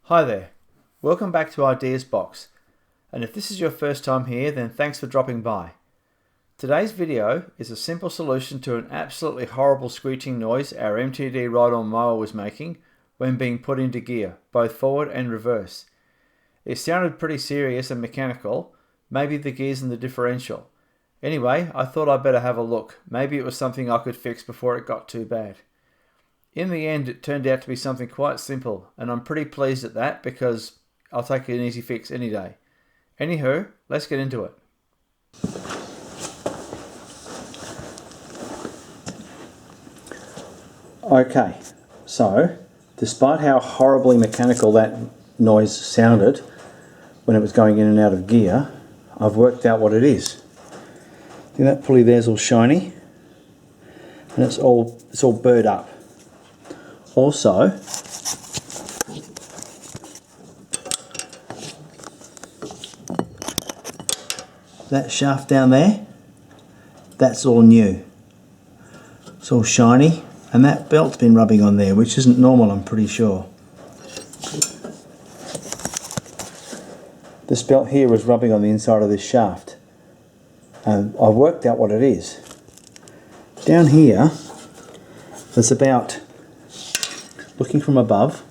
Hi there, welcome back to Ideas Box, and if this is your first time here, then thanks for dropping by. Today's video is a simple solution to an absolutely horrible screeching noise our MTD ride-on mower was making when being put into gear, both forward and reverse. It sounded pretty serious and mechanical, maybe the gears and the differential. Anyway, I thought I'd better have a look, maybe it was something I could fix before it got too bad. In the end, it turned out to be something quite simple, and I'm pretty pleased at that because I'll take an easy fix any day. Anywho, let's get into it. Okay, so despite how horribly mechanical that noise sounded when it was going in and out of gear, I've worked out what it is. See that pulley there's all shiny, and it's all burred up. Also, that shaft down there, that's all new. It's all shiny, and that belt's been rubbing on there, which isn't normal, I'm pretty sure. This belt here was rubbing on the inside of this shaft, and I've worked out what it is. Down here, there's about, looking from above,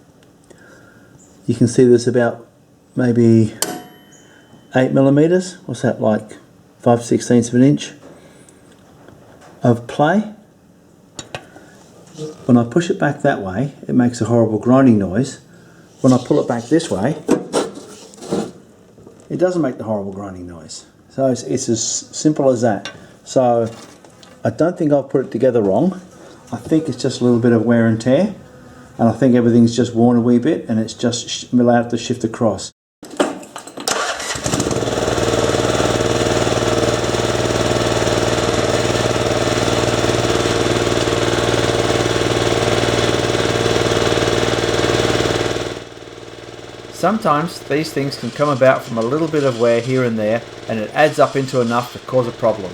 you can see there's about maybe 8mm, what's that, like 5/16 of an inch of play. When I push it back that way, it makes a horrible grinding noise. When I pull it back this way, it doesn't make the horrible grinding noise. So it's as simple as that. So I don't think I've put it together wrong. I think it's just a little bit of wear and tear, and I think everything's just worn a wee bit and it's just allowed to shift across. Sometimes these things can come about from a little bit of wear here and there, and it adds up into enough to cause a problem.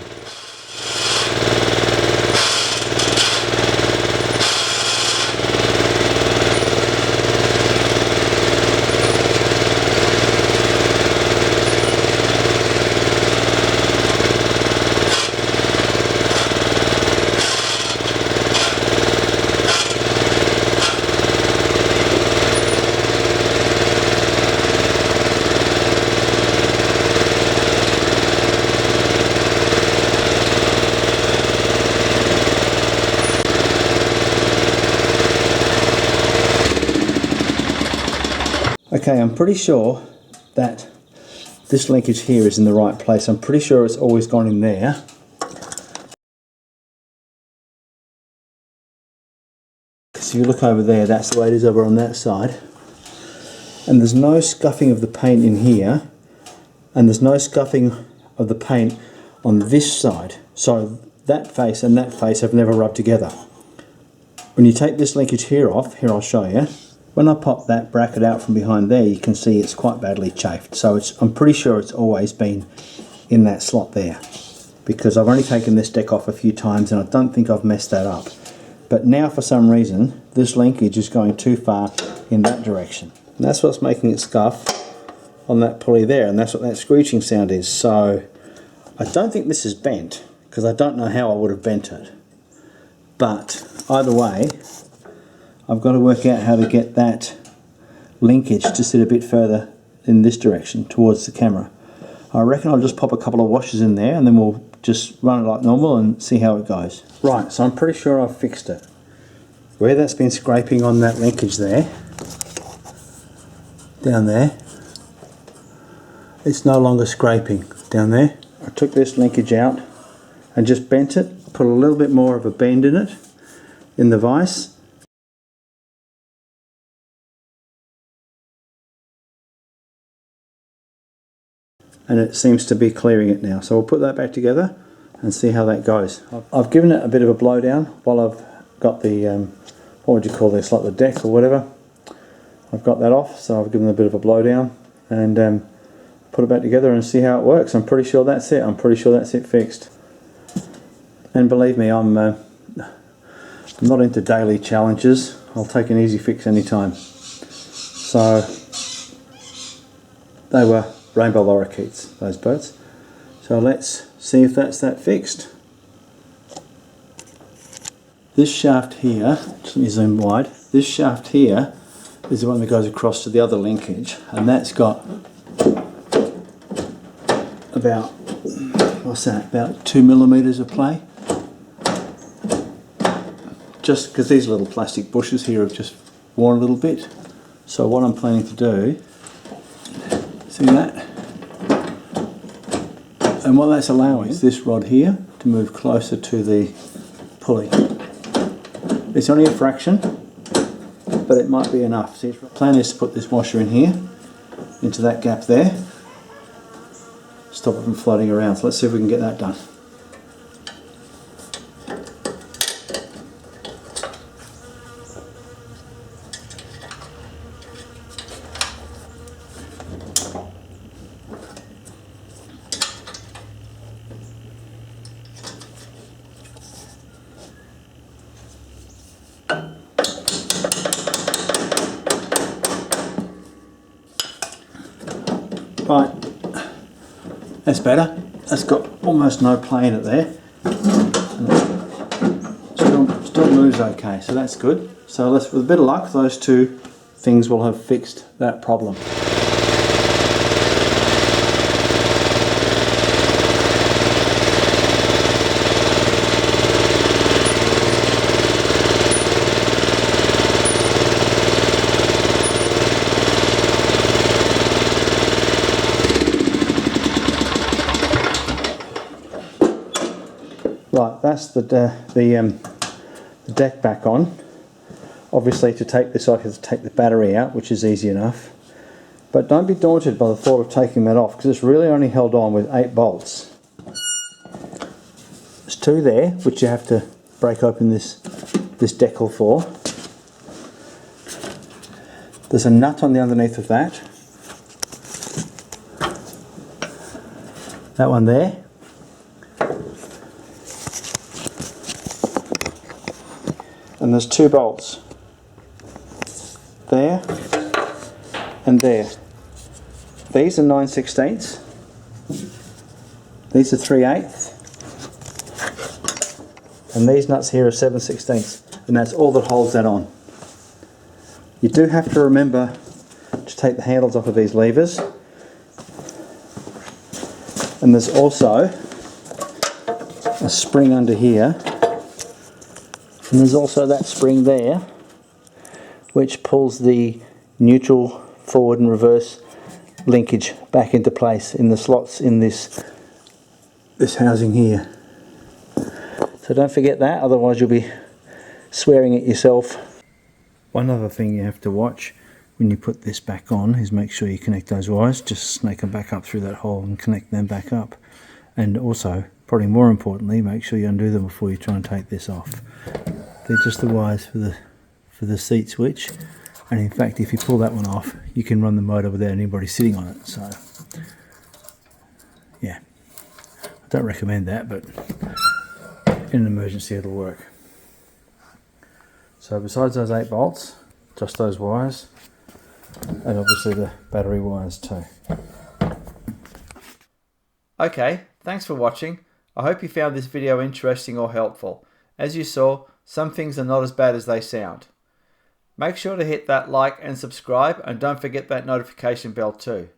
Okay, I'm pretty sure that this linkage here is in the right place. I'm pretty sure it's always gone in there. So you look over there, that's the way it is over on that side. And there's no scuffing of the paint in here, and there's no scuffing of the paint on this side. So that face and that face have never rubbed together. When you take this linkage here off, here I'll show you. When I pop that bracket out from behind there, you can see it's quite badly chafed. So I'm pretty sure it's always been in that slot there, because I've only taken this deck off a few times and I don't think I've messed that up. But now for some reason, this linkage is going too far in that direction. And that's what's making it scuff on that pulley there, and that's what that screeching sound is. So I don't think this is bent, because I don't know how I would have bent it. But either way, I've got to work out how to get that linkage to sit a bit further in this direction towards the camera. I reckon I'll just pop a couple of washers in there and then we'll just run it like normal and see how it goes. Right, so I'm pretty sure I've fixed it. Where that's been scraping on that linkage there, down there, it's no longer scraping down there. I took this linkage out and just bent it, put a little bit more of a bend in it, in the vise. And it seems to be clearing it now. So we'll put that back together and see how that goes. I've given it a bit of a blowdown while I've got the, what would you call this, like the deck or whatever. I've got that off, so I've given it a bit of a blowdown and put it back together and see how it works. I'm pretty sure that's it. I'm pretty sure that's it fixed. And believe me, I'm not into daily challenges. I'll take an easy fix anytime. So They were rainbow lorikeets, those birds. So let's see if that's that fixed. This shaft here, let me zoom wide, this shaft here is the one that goes across to the other linkage, and that's got about, what's that, about 2 millimeters of play. Just because these little plastic bushes here have just worn a little bit. So what I'm planning to do, see that? And what that's allowing is this rod here to move closer to the pulley. It's only a fraction, but it might be enough. See, the plan is to put this washer in here, into that gap there, stop it from floating around. So let's see if we can get that done. Right, that's better. That's got almost no play in it there. Still moves okay, so that's good. So with a bit of luck, those two things will have fixed that problem. Right, that's the deck back on. Obviously, to take this off, you have to take the battery out, which is easy enough. But don't be daunted by the thought of taking that off, because it's really only held on with 8 bolts. There's 2 there, which you have to break open this decal for. There's a nut on the underneath of that. That one there. And there's 2 bolts, there and there. These are 9/16, these are 3/8, and these nuts here are 7/16, and that's all that holds that on. You do have to remember to take the handles off of these levers, and there's also a spring under here. And there's also that spring there, which pulls the neutral forward and reverse linkage back into place in the slots in this housing here. So don't forget that, otherwise you'll be swearing at yourself. One other thing you have to watch when you put this back on is make sure you connect those wires. Just snake them back up through that hole and connect them back up. And also, probably more importantly, make sure you undo them before you try and take this off. They're just the wires for the seat switch, and in fact if you pull that one off you can run the motor without anybody sitting on it. So yeah, I don't recommend that, but in an emergency it'll work. So besides those 8 bolts, just those wires, and obviously the battery wires too. Okay, thanks for watching. I hope you found this video interesting or helpful. As you saw, some things are not as bad as they sound. Make sure to hit that like and subscribe, and don't forget that notification bell too.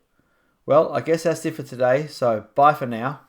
Well, I guess that's it for today, so bye for now.